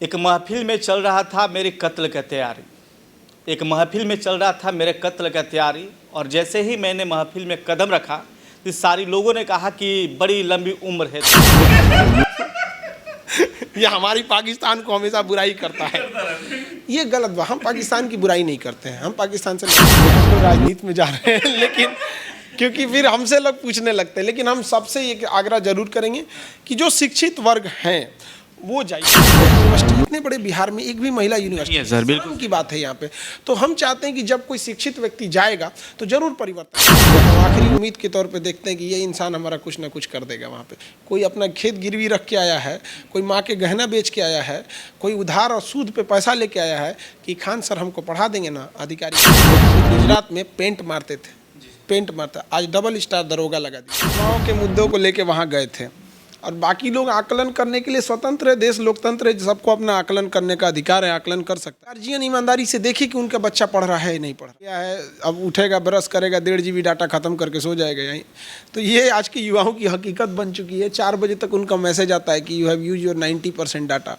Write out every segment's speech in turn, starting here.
एक महफिल में चल रहा था मेरे कत्ल का तैयारी। एक महफिल में चल रहा था मेरे कत्ल का तैयारी और जैसे ही मैंने महफिल में कदम रखा तो सारी लोगों ने कहा कि बड़ी लंबी उम्र है। ये हमारी पाकिस्तान को हमेशा बुराई करता है। ये गलत बात। हम पाकिस्तान की बुराई नहीं करते हैं। हम पाकिस्तान से हम तो राजनीति में जा रहे हैं, लेकिन क्योंकि फिर हमसे लोग पूछने लगते हैं। लेकिन हम सबसे ये आग्रह जरूर करेंगे कि जो शिक्षित वर्ग हैं वो जाइए। यूनिवर्सिटी इतने बड़े बिहार में एक भी महिला यूनिवर्सिटी है सर, बिल्कुल की बात है यहाँ पे। तो हम चाहते हैं कि जब कोई शिक्षित व्यक्ति जाएगा तो जरूर परिवर्तन। तो आखिरी उम्मीद के तौर पे देखते हैं कि ये इंसान हमारा कुछ ना कुछ कर देगा। वहाँ पे कोई अपना खेत गिरवी रख के आया है, कोई माँ के गहना बेच के आया है, कोई उधार और सूद पे पैसा लेके आया है कि खान सर हमको पढ़ा देंगे ना। अधिकारी गुजरात में पेंट मारते थे, पेंट मारता, आज डबल स्टार दरोगा लगा दिया। युवाओं के मुद्दों को लेके वहाँ गए थे और बाकी लोग आकलन करने के लिए स्वतंत्र है। देश लोकतंत्र है, सबको अपना आकलन करने का अधिकार है, आकलन कर सकता है। गार्जियन ईमानदारी से देखे कि उनका बच्चा पढ़ रहा है नहीं पढ़ रहा क्या है। अब उठेगा, ब्रश करेगा, 1.5 GB डाटा खत्म करके सो जाएगा यहीं। तो ये आज के युवाओं की हकीकत बन चुकी है। 4 बजे तक उनका मैसेज आता है कि you have use your 90% data.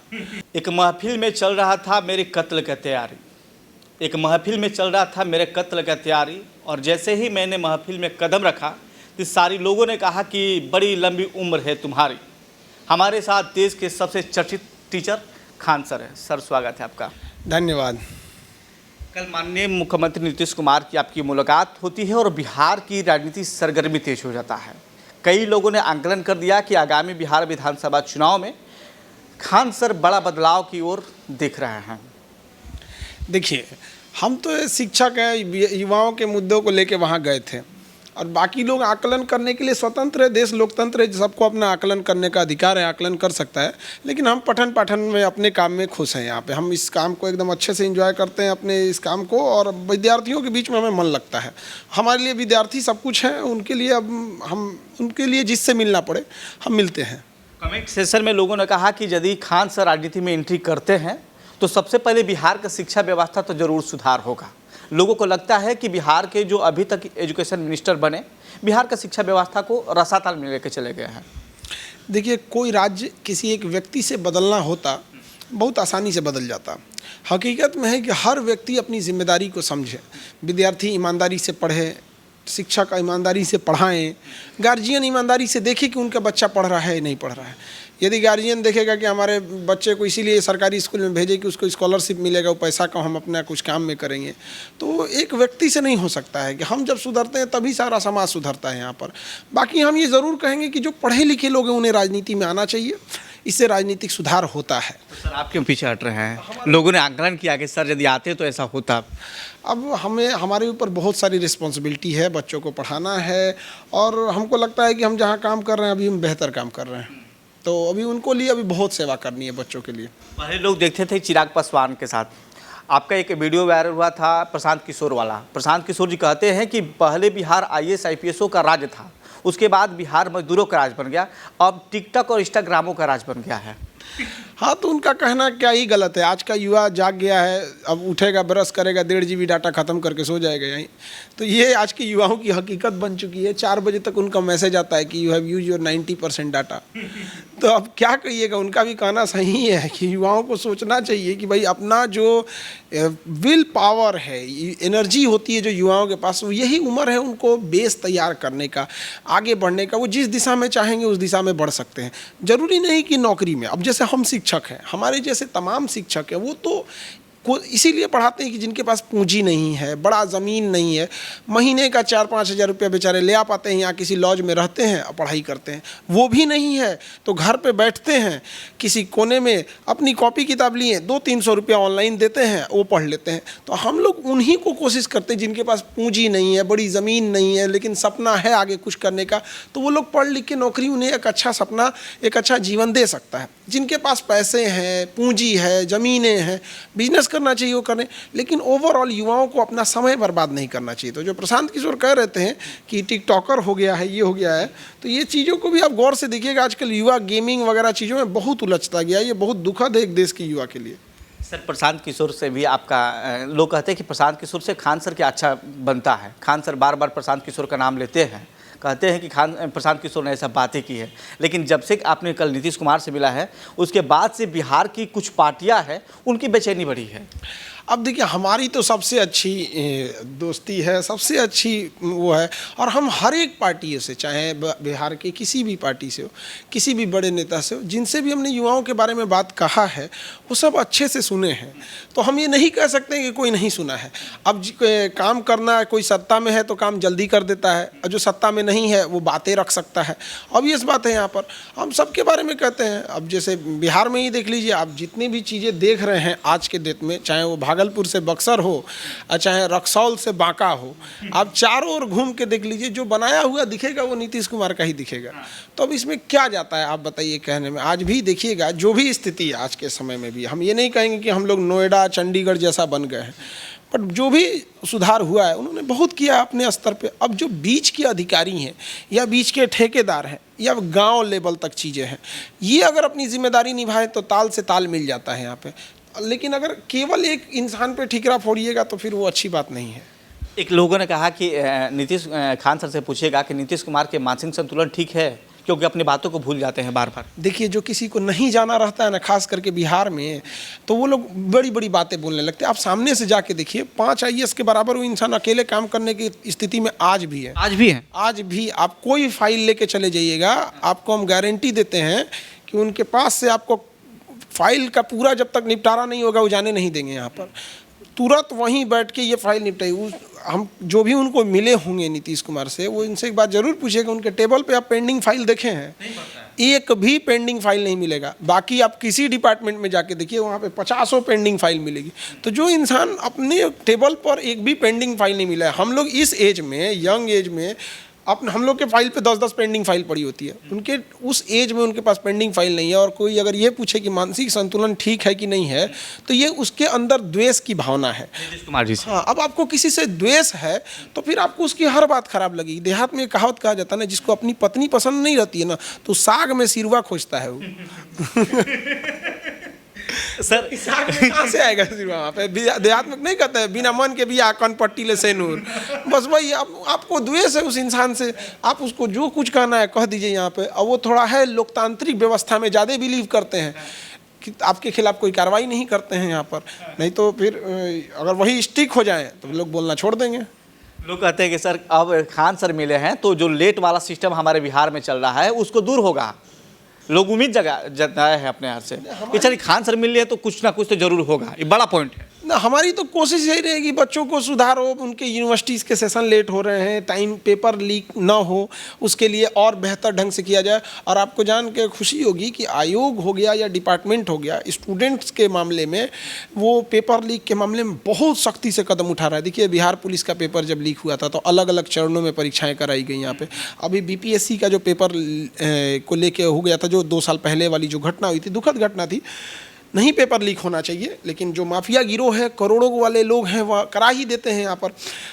एक महफिल में चल रहा था मेरे कत्ल का तैयारी। एक महफिल में चल रहा था मेरे कत्ल का तैयारी और जैसे ही मैंने महफिल में कदम रखा तो सारी लोगों ने कहा कि बड़ी लंबी उम्र है तुम्हारी। हमारे साथ देश के सबसे चर्चित टीचर खान सर है। सर स्वागत है आपका। धन्यवाद। कल माननीय मुख्यमंत्री नीतीश कुमार की आपकी मुलाकात होती है और बिहार की राजनीति सरगर्मी तेज हो जाता है। कई लोगों ने आकलन कर दिया कि आगामी बिहार विधानसभा चुनाव में खान सर बड़ा बदलाव की ओर देख रहे हैं। देखिए, हम तो शिक्षक है, युवाओं के मुद्दों को लेके वहाँ गए थे और बाकी लोग आकलन करने के लिए स्वतंत्र है। देश लोकतंत्र है, सबको अपना आकलन करने का अधिकार है, आकलन कर सकता है। लेकिन हम पठन पाठन में अपने काम में खुश हैं। यहाँ पे हम इस काम को एकदम अच्छे से एंजॉय करते हैं, अपने इस काम को, और विद्यार्थियों के बीच में हमें मन लगता है। हमारे लिए विद्यार्थी सब कुछ हैं, उनके लिए अब हम उनके लिए जिससे मिलना पड़े हम मिलते हैं। कमेंट सेशन में लोगों ने कहा कि यदि खान सर राजनीति में एंट्री करते हैं तो सबसे पहले बिहार का शिक्षा व्यवस्था तो जरूर सुधार होगा। लोगों को लगता है कि बिहार के जो अभी तक एजुकेशन मिनिस्टर बने बिहार का शिक्षा व्यवस्था को रसाताल में लेकर चले गए हैं। देखिए, कोई राज्य किसी एक व्यक्ति से बदलना होता बहुत आसानी से बदल जाता। हकीकत में है कि हर व्यक्ति अपनी जिम्मेदारी को समझे। विद्यार्थी ईमानदारी से पढ़े, शिक्षक ईमानदारी से पढ़ाएं, गार्जियन ईमानदारी से देखे कि उनका बच्चा पढ़ रहा है नहीं पढ़ रहा है। यदि गार्जियन देखेगा कि हमारे बच्चे को इसीलिए सरकारी स्कूल में भेजे कि उसको स्कॉलरशिप मिलेगा, वो पैसा का हम अपना कुछ काम में करेंगे, तो एक व्यक्ति से नहीं हो सकता है। कि हम जब सुधरते हैं तभी सारा समाज सुधरता है यहाँ पर। बाकी हम ये ज़रूर कहेंगे कि जो पढ़े लिखे लोग हैं उन्हें राजनीति में आना चाहिए, इससे राजनीतिक सुधार होता है। तो सर आप क्यों पीछे हट रहे हैं? लोगों ने आकलन किया कि सर यदि आते तो ऐसा होता। अब हमारे ऊपर बहुत सारी रिस्पॉन्सिबिलिटी है, बच्चों को पढ़ाना है और हमको लगता है कि हम जहाँ काम कर रहे हैं अभी हम बेहतर काम कर रहे हैं। तो अभी उनको लिए अभी बहुत सेवा करनी है बच्चों के लिए। पहले लोग देखते थे चिराग पासवान के साथ, आपका एक वीडियो वायरल हुआ था प्रशांत किशोर वाला। प्रशांत किशोर जी कहते हैं कि पहले बिहार IAS IPSओं का राज्य था, उसके बाद बिहार मजदूरों का राज बन गया, अब टिकटॉक और इंस्टाग्रामों का राज बन गया है। हाँ, तो उनका कहना क्या ही गलत है। आज का युवा जाग गया है, अब उठेगा, ब्रश करेगा, 1.5 GB डाटा खत्म करके सो जाएगा यहीं। तो ये आज के युवाओं की हकीकत बन चुकी है। 4 बजे तक उनका मैसेज आता है कि you have use your 90% data. तो अब क्या कहिएगा, उनका भी कहना सही है कि युवाओं को सोचना चाहिए कि भाई अपना जो विल पावर है, एनर्जी होती है जो युवाओं के पास, वो यही उम्र है उनको बेस तैयार करने का, आगे बढ़ने का। वो जिस दिशा में चाहेंगे उस दिशा में बढ़ सकते हैं। ज़रूरी नहीं कि नौकरी में। अब जैसे हम शिक्षक हैं, हमारे जैसे तमाम शिक्षक हैं, वो तो को इसीलिए पढ़ाते हैं कि जिनके पास पूंजी नहीं है, बड़ा ज़मीन नहीं है, महीने का 4-5 हज़ार रुपया बेचारे ले आ पाते हैं, यहाँ किसी लॉज में रहते हैं और पढ़ाई करते हैं। वो भी नहीं है तो घर पे बैठते हैं, किसी कोने में अपनी कॉपी किताब लिए 200-300 रुपया ऑनलाइन देते हैं, वो पढ़ लेते हैं। तो हम लोग उन्हीं को कोशिश करते हैं जिनके पास पूंजी नहीं है, बड़ी ज़मीन नहीं है, लेकिन सपना है आगे कुछ करने का। तो वो लोग पढ़ लिख के नौकरी उन्हें एक अच्छा सपना, एक अच्छा जीवन दे सकता है। जिनके पास पैसे हैं, पूंजी है, ज़मीनें हैं, बिजनेस करना चाहिए वो करें, लेकिन ओवरऑल युवाओं को अपना समय बर्बाद नहीं करना चाहिए। तो जो प्रशांत किशोर कह रहे हैं कि टिकटॉकर हो गया है, ये हो गया है, तो ये चीज़ों को भी आप गौर से देखिएगा। आजकल युवा गेमिंग वगैरह चीज़ों में बहुत उलझता गया। ये बहुत दुखद है एक देश के युवा के लिए। सर प्रशांत किशोर से भी आपका, लोग कहते हैं कि प्रशांत किशोर से खान सर क्या अच्छा बनता है। खान सर बार बार प्रशांत किशोर का नाम लेते हैं, कहते हैं कि प्रशांत किशोर ने ऐसा बातें की है, लेकिन जब से आपने कल नीतीश कुमार से मिला है उसके बाद से बिहार की कुछ पार्टियां हैं उनकी बेचैनी बढ़ी है। अब देखिए, हमारी तो सबसे अच्छी दोस्ती है, सबसे अच्छी वो है, और हम हर एक पार्टी से, चाहे बिहार के किसी भी पार्टी से हो, किसी भी बड़े नेता से हो, जिनसे भी हमने युवाओं के बारे में बात कहा है वो सब अच्छे से सुने हैं। तो हम ये नहीं कह सकते कि कोई नहीं सुना है। अब काम करना, कोई सत्ता में है तो काम जल्दी कर देता है, और जो सत्ता में नहीं है वो बातें रख सकता है। अब ये बात है, यहाँ पर हम सबके बारे में कहते हैं। अब जैसे बिहार में ही देख लीजिए, आप जितनी भी चीज़ें देख रहे हैं आज के डेट में, चाहे वो भागलपुर से बक्सर हो और चाहे रक्सौल से बांका हो, आप चारों ओर घूम के देख लीजिए, जो बनाया हुआ दिखेगा वो नीतीश कुमार का ही दिखेगा। तो अब इसमें क्या जाता है, आप बताइए कहने में। आज भी देखिएगा, जो भी स्थिति है आज के समय में भी, हम ये नहीं कहेंगे कि हम लोग नोएडा चंडीगढ़ जैसा बन गए हैं, पर जो भी सुधार हुआ है उन्होंने बहुत किया अपने स्तर पे। अब जो बीच के अधिकारी हैं या बीच के ठेकेदार हैं या गांव लेवल तक चीज़ें हैं, ये अगर अपनी जिम्मेदारी निभाएं तो ताल से ताल मिल जाता है यहाँ पे। लेकिन अगर केवल एक इंसान पे ठीकरा फोड़िएगा तो फिर वो अच्छी बात नहीं है। एक लोगों ने कहा कि नीतीश खान सर से पूछिएगा कि नीतीश कुमार के मानसिक संतुलन ठीक है, क्योंकि अपनी बातों को भूल जाते हैं बार बार। देखिए, जो किसी को नहीं जाना रहता है ना, खास करके बिहार में, तो वो लोग बड़ी बड़ी बातें बोलने लगते हैं। आप सामने से जाके देखिए, 5 IAS के बराबर वो इंसान अकेले काम करने की स्थिति में आज भी है। आज भी है। आज भी आप कोई फाइल लेके चले जाइएगा, आपको हम गारंटी देते हैं कि उनके पास से आपको फाइल का पूरा जब तक निपटारा नहीं होगा वो जाने नहीं देंगे। यहाँ पर तुरंत वहीं बैठ के ये फाइल निपटाई। हम जो भी उनको मिले होंगे नीतीश कुमार से, वो इनसे एक बात जरूर पूछिएगा, उनके टेबल पे आप पेंडिंग फाइल देखे हैं? एक भी पेंडिंग फाइल नहीं मिलेगा। बाकी आप किसी डिपार्टमेंट में जाके देखिए, वहाँ पे 50 पेंडिंग फाइल मिलेगी। तो जो इंसान अपने टेबल पर एक भी पेंडिंग फाइल नहीं मिला है, हम लोग इस एज में, यंग एज में, हम लोग के फाइल पे 10-10 पेंडिंग फाइल पड़ी होती है। उनके उस एज में उनके पास पेंडिंग फाइल नहीं है। और कोई अगर ये पूछे कि मानसिक संतुलन ठीक है कि नहीं है, तो ये उसके अंदर द्वेष की भावना है नीतीश कुमार जी से। हाँ, अब आपको किसी से द्वेष है तो फिर आपको उसकी हर बात खराब लगेगी। देहात में एक कहावत कहा जाता है ना, जिसको अपनी पत्नी पसंद नहीं रहती है ना, तो साग में सिरवा खोजता है वो। सर साग में कहाँ से आएगा सिरवा? वहाँ पे देहात में नहीं कहते हैं, बिना मन के भी आकन पट्टी ले सेनूर। बस वही आपको द्वेष है उस इंसान से, आप उसको जो कुछ कहना है कह दीजिए यहाँ पे। और वो थोड़ा है लोकतांत्रिक व्यवस्था में ज़्यादा बिलीव करते हैं कि आपके खिलाफ कोई कार्रवाई नहीं करते हैं यहाँ पर। नहीं तो फिर अगर वही स्टिक हो जाए तो लोग बोलना छोड़ देंगे। लोग कहते हैं कि सर अब खान सर मिले हैं तो जो लेट वाला सिस्टम हमारे बिहार में चल रहा है उसको दूर होगा। लोग उम्मीद जताया है अपने हाथ से कि चलिए खान सर मिल लिए तो कुछ ना कुछ तो जरूर होगा। ये बड़ा पॉइंट है ना। हमारी तो कोशिश यही रहेगी, बच्चों को सुधार हो, उनके यूनिवर्सिटीज़ के सेशन लेट हो रहे हैं, टाइम पेपर लीक ना हो, उसके लिए और बेहतर ढंग से किया जाए। और आपको जान के खुशी होगी कि आयोग हो गया या डिपार्टमेंट हो गया, स्टूडेंट्स के मामले में, वो पेपर लीक के मामले में बहुत सख्ती से कदम उठा रहा है। देखिए, बिहार पुलिस का पेपर जब लीक हुआ था तो अलग अलग चरणों में परीक्षाएँ कराई गई यहाँ पर। अभी BPSC का जो पेपर को लेके हो गया था, जो 2 साल पहले वाली जो घटना हुई थी, दुखद घटना थी, नहीं पेपर लीक होना चाहिए, लेकिन जो माफिया गिरोह है, करोड़ों वाले लोग हैं, वह करा ही देते हैं यहाँ पर।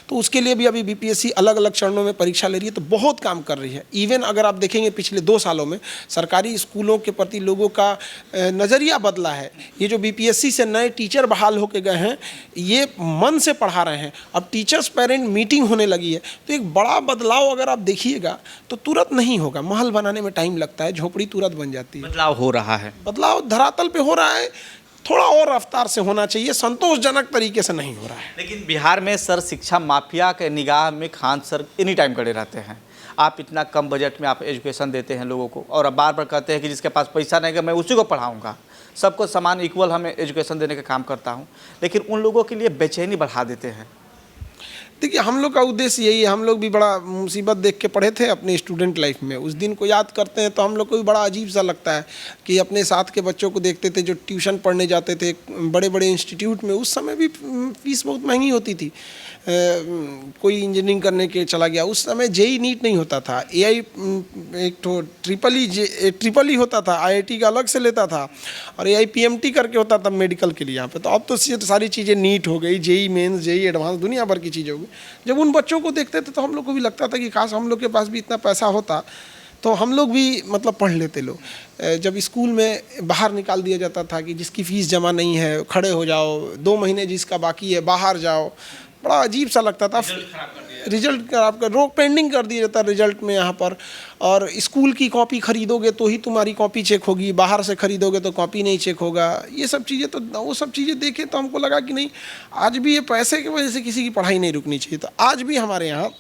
तो उसके लिए भी अभी BPSC अलग अलग चरणों में परीक्षा ले रही है, तो बहुत काम कर रही है। इवन अगर आप देखेंगे पिछले 2 सालों में सरकारी स्कूलों के प्रति लोगों का नज़रिया बदला है। ये जो BPSC से नए टीचर बहाल होके गए हैं, ये मन से पढ़ा रहे हैं। अब टीचर्स पेरेंट मीटिंग होने लगी है, तो एक बड़ा बदलाव अगर आप देखिएगा तो तुरंत नहीं होगा। महल बनाने में टाइम लगता है, झोपड़ी तुरंत बन जाती है। बदलाव हो रहा है, बदलाव धरातल पे हो रहा है, थोड़ा और रफ्तार से होना चाहिए, संतोषजनक तरीके से नहीं हो रहा है। लेकिन बिहार में सर शिक्षा माफिया के निगाह में खान सर एनी टाइम खड़े रहते हैं। आप इतना कम बजट में आप एजुकेशन देते हैं लोगों को, और अब बार बार कहते हैं कि जिसके पास पैसा नहीं है मैं उसी को पढ़ाऊंगा, सबको समान इक्वल हमें एजुकेशन देने का काम करता हूं, लेकिन उन लोगों के लिए बेचैनी बढ़ा देते हैं। देखिए, हम लोग का उद्देश्य यही है। हम लोग भी बड़ा मुसीबत देख के पढ़े थे अपने स्टूडेंट लाइफ में। उस दिन को याद करते हैं तो हम लोग को भी बड़ा अजीब सा लगता है कि अपने साथ के बच्चों को देखते थे जो ट्यूशन पढ़ने जाते थे बड़े बड़े इंस्टीट्यूट में। उस समय भी फीस बहुत महंगी होती थी। कोई इंजीनियरिंग करने के चला गया, उस समय JEE नीट नहीं होता था, AI एक तो ट्रिपल ई होता था, IIT का अलग से लेता था, और AI PMT करके होता था मेडिकल के लिए यहाँ पे। तो अब तो सारी चीज़ें नीट हो गई, JEE मेंस, JEE एडवांस, दुनिया भर की चीज़ें हो गई। जब उन बच्चों को देखते थे तो हम लोग को भी लगता था कि काश हम लोग के पास भी इतना पैसा होता तो हम लोग भी मतलब पढ़ लेते। लोग जब स्कूल में बाहर निकाल दिया जाता था कि जिसकी फ़ीस जमा नहीं है खड़े हो जाओ, 2 महीने जिसका बाकी है बाहर जाओ, बड़ा अजीब सा लगता था। रिजल्ट का आपका रोक पेंडिंग कर दिया जाता है रिजल्ट में यहाँ पर। और स्कूल की कॉपी खरीदोगे तो ही तुम्हारी कॉपी चेक होगी, बाहर से खरीदोगे तो कॉपी नहीं चेक होगा। ये सब चीज़ें तो वो सब चीज़ें देखें तो हमको लगा कि नहीं, आज भी ये पैसे की वजह से किसी की पढ़ाई नहीं रुकनी चाहिए। तो आज भी हमारे यहाँ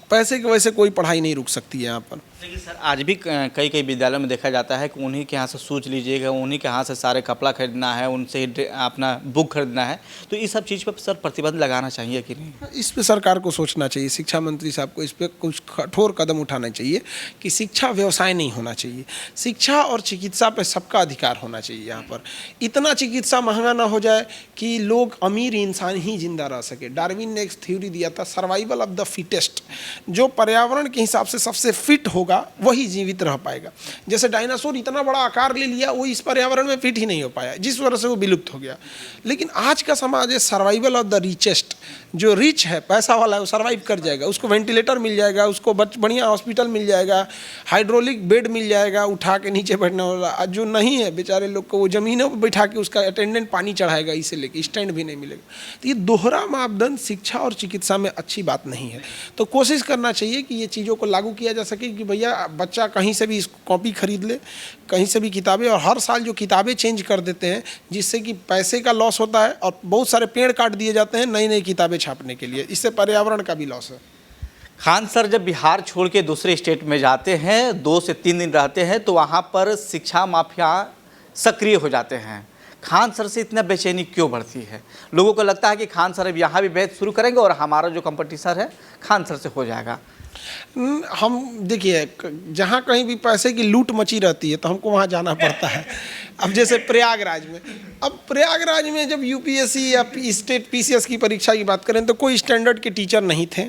पैसे की वजह से कोई पढ़ाई नहीं रुक सकती है यहाँ पर। लेकिन सर आज भी कई कई विद्यालयों में देखा जाता है कि उन्हीं के यहाँ से सूच लीजिएगा, उन्हीं के यहाँ से सारे कपड़ा खरीदना है, उनसे अपना बुक खरीदना है। तो इस सब चीज़ पर सर प्रतिबंध लगाना चाहिए कि नहीं? इस पे सरकार को सोचना चाहिए, शिक्षा मंत्री साहब को इस पे कुछ कठोर कदम उठाना चाहिए कि शिक्षा व्यवसाय नहीं होना चाहिए। शिक्षा और चिकित्सा पे सबका अधिकार होना चाहिए। यहाँ पर इतना चिकित्सा महंगा ना हो जाए कि लोग अमीर इंसान ही जिंदा रह सके। डार्विन ने एक थ्योरी दिया था, सर्वाइवल ऑफ द फिटेस्ट। जो पर्यावरण के हिसाब से सबसे फिट होगा वही जीवित रह पाएगा। जैसे डायनासोर इतना बड़ा आकार ले लिया, वो इस पर्यावरण में फिट ही नहीं हो पाया, जिस वजह से वो विलुप्त हो गया। लेकिन आज का समाज है सर्वाइवल ऑफ द रिचेस्ट। जो रिच है, पैसा वाला है, वो सर्वाइव कर जाएगा, उसको वेंटिलेटर मिल जाएगा, उसको बढ़िया हॉस्पिटल मिल जाएगा, हाइड्रोलिक बेड मिल जाएगा उठा के नीचे बैठने वाला। आज जो नहीं है बेचारे लोग को वो जमीनों पर बैठा के उसका अटेंडेंट पानी चढ़ाएगा, इसे लेके स्टैंड भी नहीं मिलेगा। तो ये दोहरा मापदंड शिक्षा और चिकित्सा में अच्छी बात नहीं है। तो कोशिश करना चाहिए कि ये चीज़ों को लागू किया जा सके कि भैया बच्चा कहीं से भी कॉपी खरीद ले, कहीं से भी किताबें। और हर साल जो किताबें चेंज कर देते हैं जिससे कि पैसे का लॉस होता है और बहुत सारे पेड़ काट दिए जाते हैं नई नई किताबें छापने के लिए, इससे पर्यावरण का भी लॉस है। खान सर जब बिहार छोड़ के दूसरे स्टेट में जाते हैं, 2 से 3 दिन रहते हैं, तो वहाँ पर शिक्षा माफिया सक्रिय हो जाते हैं। खान सर से इतना बेचैनी क्यों बढ़ती है? लोगों को लगता है कि खान सर अब यहाँ भी बैच शुरू करेंगे और हमारा जो कंपटीशन है खान सर से हो जाएगा। हम देखिए, जहाँ कहीं भी पैसे की लूट मची रहती है तो हमको वहाँ जाना पड़ता है। अब जैसे प्रयागराज में, अब प्रयागराज में जब यूपीएससी या स्टेट पीसीएस की परीक्षा की बात करें तो कोई स्टैंडर्ड के टीचर नहीं थे।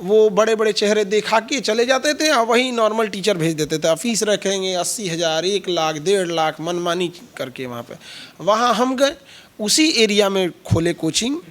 वो बड़े बड़े चेहरे दिखा के चले जाते थे और वही नॉर्मल टीचर भेज देते थे। फीस रखेंगे 80,000, 1 लाख, 1.5 लाख मनमानी करके वहाँ पे। वहाँ हम गए, उसी एरिया में खोले कोचिंग,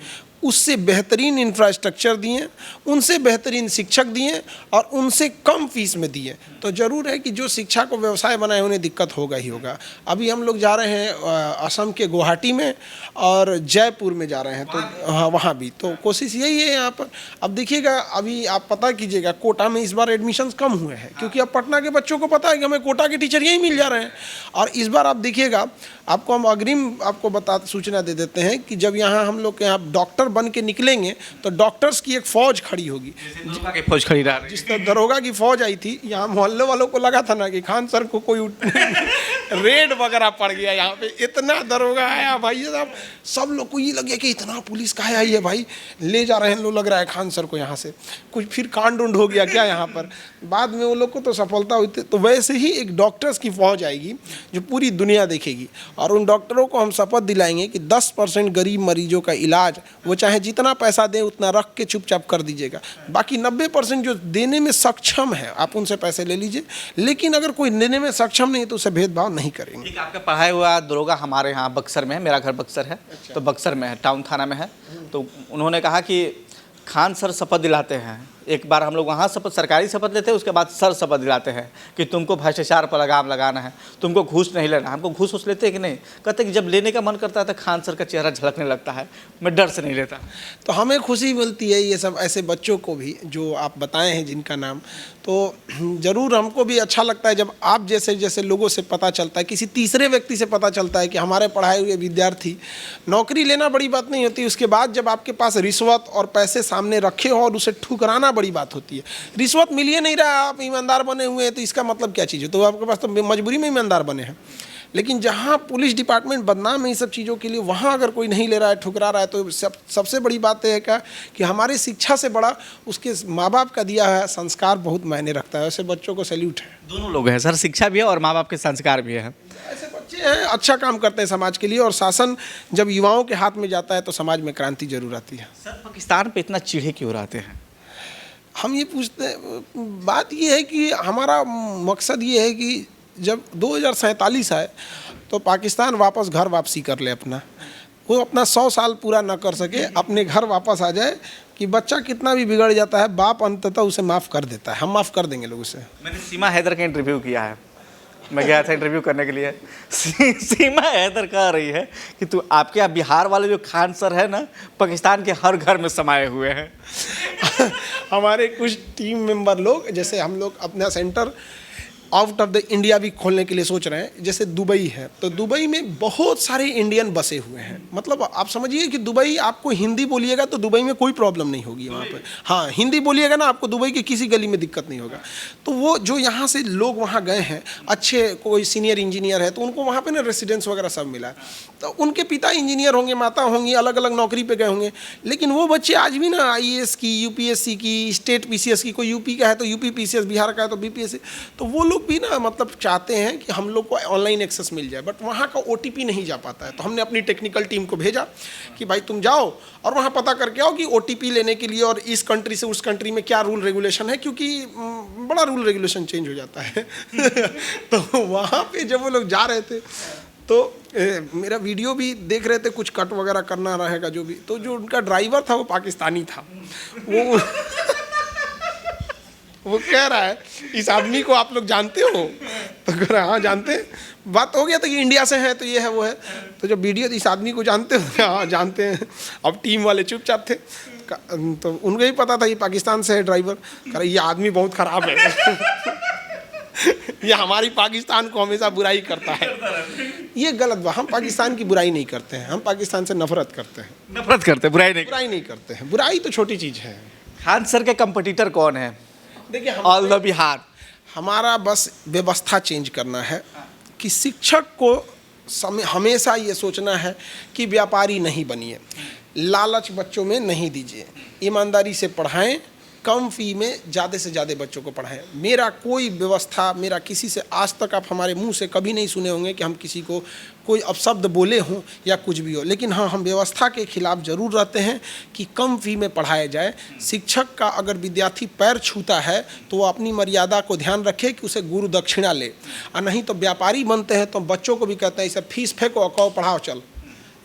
उससे बेहतरीन इंफ्रास्ट्रक्चर दिए, उनसे बेहतरीन शिक्षक दिए और उनसे कम फीस में दिए। तो ज़रूर है कि जो शिक्षा को व्यवसाय बनाए उन्हें दिक्कत होगा ही होगा। अभी हम लोग जा रहे हैं असम के गुवाहाटी में और जयपुर में जा रहे हैं, तो हाँ वहाँ भी तो कोशिश यही है यहाँ पर। अब देखिएगा, अभी आप पता कीजिएगा, कोटा में इस बार एडमिशन्स कम हुए हैं क्योंकि अब पटना के बच्चों को पता है कि हमें कोटा के टीचर यही मिल जा रहे हैं। और इस बार आप देखिएगा, आपको हम अग्रिम आपको सूचना दे देते हैं कि जब यहाँ हम लोग के यहाँ डॉक्टर बन के निकलेंगे तो डॉक्टर्स की एक फौज खड़ी होगी। दरोगा की फौज खड़ी रही। जिस तरह दरोगा की फौज आई थी, यहाँ मोहल्ले वालों को लगा था ना कि खान सर को कोई रेड वगैरह पड़ गया, यहाँ पे इतना दरोगा आया भाई साहब, सब लोग को ये लगे कि इतना पुलिस का आई है भाई, ले जा रहे हैं लोग, लग रहा है खान सर को यहाँ से कुछ फिर कांड उंड हो गया क्या यहाँ पर। बाद में वो लोग को तो सफलता हुई थी। तो वैसे ही एक डॉक्टर्स की फौज आएगी जो पूरी दुनिया देखेगी और उन डॉक्टरों को हम शपथ दिलाएंगे कि 10% गरीब मरीजों का इलाज वो चाहे जितना पैसा दें उतना रख के चुपचाप कर दीजिएगा। बाकी 90% जो देने में सक्षम है आप उनसे पैसे ले लीजिए, लेकिन अगर कोई देने में सक्षम नहीं तो उसे भेदभाव नहीं करेंगे। ठीक, आपका पढ़ाया हुआ दरोगा हमारे यहाँ बक्सर में है, मेरा घर बक्सर है। अच्छा। तो बक्सर में है, टाउन थाना में है। तो उन्होंने कहा कि खान सर शपथ दिलाते हैं। एक बार हम लोग वहाँ सरकारी शपथ लेते हैं, उसके बाद सर शपथ दिलाते हैं कि तुमको भ्रष्टाचार पर लगाम लगाना है, तुमको घूस नहीं लेना। हमको घूस उस लेते हैं कि नहीं? कहते कि जब लेने का मन करता है तो खान सर का चेहरा झलकने लगता है, मैं डर से नहीं लेता। तो हमें खुशी मिलती है ये सब ऐसे बच्चों को भी जो आप बताए हैं जिनका नाम, तो ज़रूर हमको भी अच्छा लगता है जब आप जैसे जैसे लोगों से पता चलता है, किसी तीसरे व्यक्ति से पता चलता है कि हमारे पढ़ाए हुए विद्यार्थी, नौकरी लेना बड़ी बात नहीं होती, उसके बाद जब आपके पास रिश्वत और पैसे सामने रखे हो और उसे ठुकराना बड़ी बात होती है। रिश्वत मिल ही नहीं रहा, आप ईमानदार बने हुए हैं तो इसका मतलब क्या चीज़ है? तो आपके पास तो मजबूरी में ईमानदार बने हैं। लेकिन जहाँ पुलिस डिपार्टमेंट बदनाम है इन सब चीज़ों के लिए, वहाँ अगर कोई नहीं ले रहा है, ठुकरा रहा है, तो सबसे बड़ी बात है क्या कि हमारी शिक्षा से बड़ा उसके माँ बाप का दिया है संस्कार बहुत मायने रखता है। ऐसे बच्चों को सैल्यूट है। दोनों लोग हैं सर, शिक्षा भी है और माँ बाप के संस्कार भी है। ऐसे बच्चे हैं, अच्छा काम करते हैं समाज के लिए, और शासन जब युवाओं के हाथ में जाता है तो समाज में क्रांति जरूर आती है। सर पाकिस्तान पे इतना चिढ़े क्यों रहते हैं? हम ये पूछते हैं, बात ये है कि हमारा मकसद ये है कि जब 2047 आए तो पाकिस्तान वापस घर वापसी कर ले अपना, वो अपना 100 साल पूरा ना कर सके, अपने घर वापस आ जाए कि बच्चा कितना भी बिगड़ जाता है बाप अंततः उसे माफ़ कर देता है। हम माफ़ कर देंगे लोग उसे। मैंने सीमा हैदर का इंटरव्यू किया है, मैं गया था इंटरव्यू करने के लिए। सीमा हैदर कह रही है कि तू आपके यहाँ बिहार वाले जो खान सर है ना, पाकिस्तान के हर घर में समाये हुए हैं। हमारे कुछ टीम मेंबर लोग, जैसे हम लोग अपना centre out of the India भी खोलने के लिए सोच रहे हैं। जैसे दुबई है, तो दुबई में बहुत सारे इंडियन बसे हुए हैं। मतलब आप समझिए कि दुबई, आपको हिंदी बोलिएगा तो दुबई में कोई प्रॉब्लम नहीं होगी वहाँ पर। हाँ, हिंदी बोलिएगा ना, आपको दुबई की किसी गली में दिक्कत नहीं होगा। तो वो जो यहाँ से लोग वहाँ गए हैं, अच्छे कोई सीनियर इंजीनियर है, तो उनको वहाँ पर ना रेसिडेंस वगैरह सब मिला है। तो उनके पिता इंजीनियर होंगे, माता होंगी, अलग अलग नौकरी पे गए होंगे, लेकिन वो बच्चे आज भी ना IAS की, UPSC की, स्टेट PCS की, कोई यूपी का है तो UP PCS, बिहार का है तो BPSC, तो वो लोग भी ना मतलब चाहते हैं कि हम लोग को ऑनलाइन एक्सेस मिल जाए, बट वहाँ का OTP नहीं जा पाता है। तो हमने अपनी टेक्निकल टीम को भेजा कि भाई तुम जाओ और वहाँ पता करके आओ कि OTP लेने के लिए और इस कंट्री से उस कंट्री में क्या रूल रेगुलेशन है, क्योंकि बड़ा रूल रेगुलेशन चेंज हो जाता है। तो वहाँ पे जब वो लोग जा रहे थे तो मेरा वीडियो भी देख रहे थे, कुछ कट वगैरह करना रहेगा जो भी। तो जो उनका ड्राइवर था वो पाकिस्तानी था। वो कह रहा है इस आदमी को आप लोग जानते हो? तो कह रहा है हाँ जानते हैं। बात हो गया तो कि इंडिया से है तो ये है वो है। तो जब वीडियो इस आदमी को जानते हो? हाँ जानते हैं। अब टीम वाले चुपचाप थे, तो उनको ही पता था ये पाकिस्तान से है ड्राइवर। कह रहा ये आदमी बहुत ख़राब है। ये हमारी पाकिस्तान को हमेशा बुराई करता है। ये गलत बात, हम पाकिस्तान की बुराई नहीं करते हैं, हम पाकिस्तान से नफरत करते हैं। नफरत करते हैं, बुराई नहीं करते हैं। बुराई तो छोटी चीज़ है। खान सर के कंपटीटर कौन है? देखिए, ऑल द बिहार, हमारा बस व्यवस्था चेंज करना है कि शिक्षक को हमेशा ये सोचना है कि व्यापारी नहीं बनिए, लालच बच्चों में नहीं दीजिए, ईमानदारी से पढ़ाएं, कम फ़ी में ज़्यादा से ज़्यादा बच्चों को पढ़ाएं। मेरा कोई व्यवस्था, मेरा किसी से आज तक आप हमारे मुंह से कभी नहीं सुने होंगे कि हम किसी को कोई अपशब्द बोले हों या कुछ भी हो, लेकिन हाँ, हम व्यवस्था के खिलाफ ज़रूर रहते हैं कि कम फ़ी में पढ़ाया जाए। शिक्षक का अगर विद्यार्थी पैर छूता है तो वो अपनी मर्यादा को ध्यान रखे कि उसे गुरु दक्षिणा ले, और नहीं तो व्यापारी बनते हैं तो बच्चों को भी कहते हैं इसे फीस फेंको, कहो पढ़ाओ चल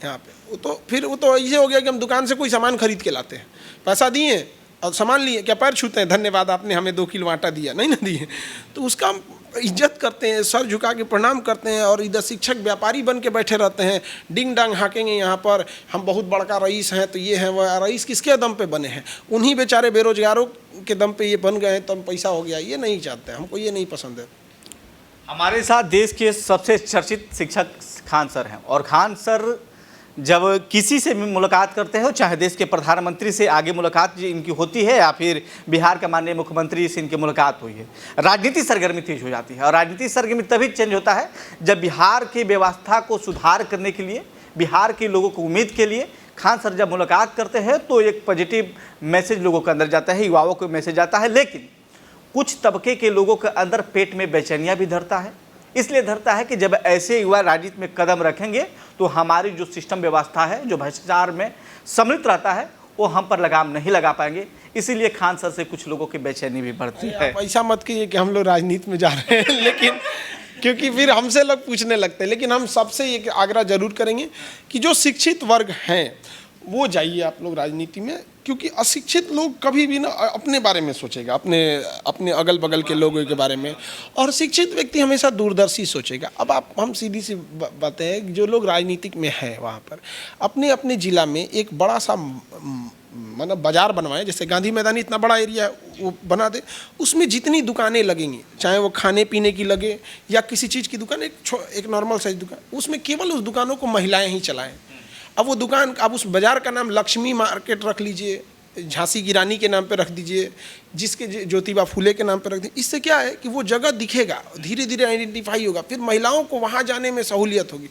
यहाँ पे। तो फिर वो तो ऐसे हो गया कि हम दुकान से कोई सामान खरीद के लाते हैं, पैसा दिए और सामान लिए, क्या पैर छूते हैं, धन्यवाद आपने हमें 2 किलो आटा दिया, नहीं ना दिए। तो उसका हम इज्जत करते हैं, सर झुका के प्रणाम करते हैं। और इधर शिक्षक व्यापारी बन के बैठे रहते हैं, डिंग डांग हाँकेंगे यहाँ पर, हम बहुत बड़का रईस हैं तो ये है वह। रईस किसके दम पे बने हैं? उन्हीं बेचारे बेरोजगारों के दम पे ये बन गए हैं, तो हम पैसा हो गया, ये नहीं चाहते, हमको ये नहीं पसंद है। हमारे साथ देश के सबसे चर्चित शिक्षक खान सर हैं, और खान सर जब किसी से भी मुलाकात करते हैं, चाहे देश के प्रधानमंत्री से आगे मुलाकात इनकी होती है या फिर बिहार के माननीय मुख्यमंत्री से इनकी मुलाकात हुई है, राजनीति सरगर्मी तेज हो जाती है। और राजनीति सरगर्मी तभी चेंज होता है जब बिहार की व्यवस्था को सुधार करने के लिए, बिहार के लोगों को उम्मीद के लिए खान सर जब मुलाकात करते हैं तो एक पॉजिटिव मैसेज लोगों के अंदर जाता है, युवाओं को मैसेज आता है। लेकिन कुछ तबके के लोगों के अंदर पेट में बेचैनियाँ भी धरता है। इसलिए धरता है कि जब ऐसे युवा राजनीति में कदम रखेंगे तो हमारी जो सिस्टम व्यवस्था है, जो भ्रष्टाचार में सम्मिलित रहता है, वो हम पर लगाम नहीं लगा पाएंगे। इसीलिए खान सर से कुछ लोगों की बेचैनी भी बढ़ती है। ऐसा मत कीजिए कि हम लोग राजनीति में जा रहे हैं, लेकिन क्योंकि फिर हमसे लोग पूछने लगते हैं। लेकिन हम सबसे ये आग्रह जरूर करेंगे कि जो शिक्षित वर्ग हैं वो जाइए आप लोग राजनीति में, क्योंकि अशिक्षित लोग कभी भी ना अपने बारे में सोचेगा, अपने अगल बगल के लोगों के बारे में, और शिक्षित व्यक्ति हमेशा दूरदर्शी सोचेगा। अब हम सीधी सी बातें हैं, जो लोग राजनीतिक में हैं वहाँ पर अपने अपने ज़िला में एक बड़ा सा मतलब बाज़ार बनवाएं। जैसे गांधी मैदान इतना बड़ा एरिया है, वो बना दे, उसमें जितनी दुकानें लगेंगी, चाहे वो खाने पीने की लगे या किसी चीज़ की दुकान, एक नॉर्मल साइज दुकान, उसमें केवल उस दुकानों को महिलाएँ ही चलाएँ। अब वो दुकान, अब उस बाज़ार का नाम लक्ष्मी मार्केट रख लीजिए, झांसी की रानी के नाम पे रख दीजिए, जिसके ज्योतिबा फूले के नाम पे रख दीजिए। इससे क्या है कि वो जगह दिखेगा, धीरे धीरे आइडेंटिफाई होगा, फिर महिलाओं को वहाँ जाने में सहूलियत होगी।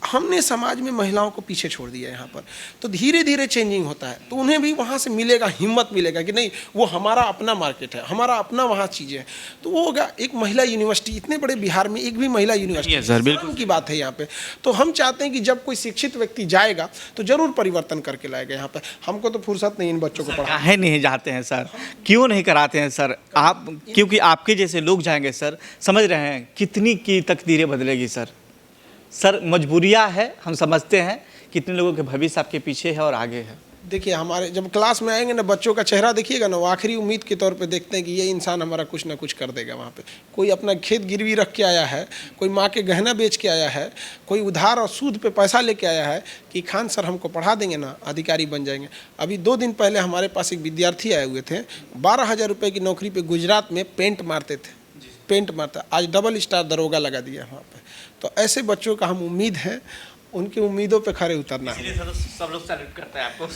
हमने समाज में महिलाओं को पीछे छोड़ दिया यहाँ पर, तो धीरे धीरे चेंजिंग होता है, तो उन्हें भी वहाँ से मिलेगा, हिम्मत मिलेगा कि नहीं वो हमारा अपना मार्केट है, हमारा अपना वहाँ चीज़ें हैं। तो वो होगा एक महिला यूनिवर्सिटी, इतने बड़े बिहार में एक भी महिला यूनिवर्सिटी सर, बिल्कुल की बात है यहाँ पे। तो हम चाहते हैं कि जब कोई शिक्षित व्यक्ति जाएगा तो जरूर परिवर्तन करके लाएगा यहाँ पर। हमको तो फुर्सत नहीं इन बच्चों को पढ़ा है, नहीं जाते हैं सर, क्यों नहीं कराते हैं सर आप? क्योंकि आपके जैसे लोग जाएंगे सर, समझ रहे हैं कितनी की तकदीरें बदलेगी सर। मजबूरियां है, हम समझते हैं कितने लोगों के भविष्य आपके पीछे है और आगे है। देखिए हमारे जब क्लास में आएंगे ना, बच्चों का चेहरा देखिएगा ना, वो आखिरी उम्मीद के तौर पे देखते हैं कि ये इंसान हमारा कुछ ना कुछ कर देगा वहाँ पे। कोई अपना खेत गिरवी रख के आया है, कोई माँ के गहना बेच के आया है, कोई उधार और सूद पे पैसा लेके आया है कि खान सर हमको पढ़ा देंगे ना, अधिकारी बन जाएंगे। अभी 2 दिन पहले हमारे पास एक विद्यार्थी आए हुए थे, 12,000 रुपये की नौकरी पर गुजरात में पेंट मारते थे, पेंट मारता, आज डबल स्टार दरोगा लगा दिया वहाँ पर। तो ऐसे बच्चों का हम उम्मीद है, उनकी उम्मीदों पे खरे उतरना है। इसलिए सब लोग सैल्यूट करते हैं आपको।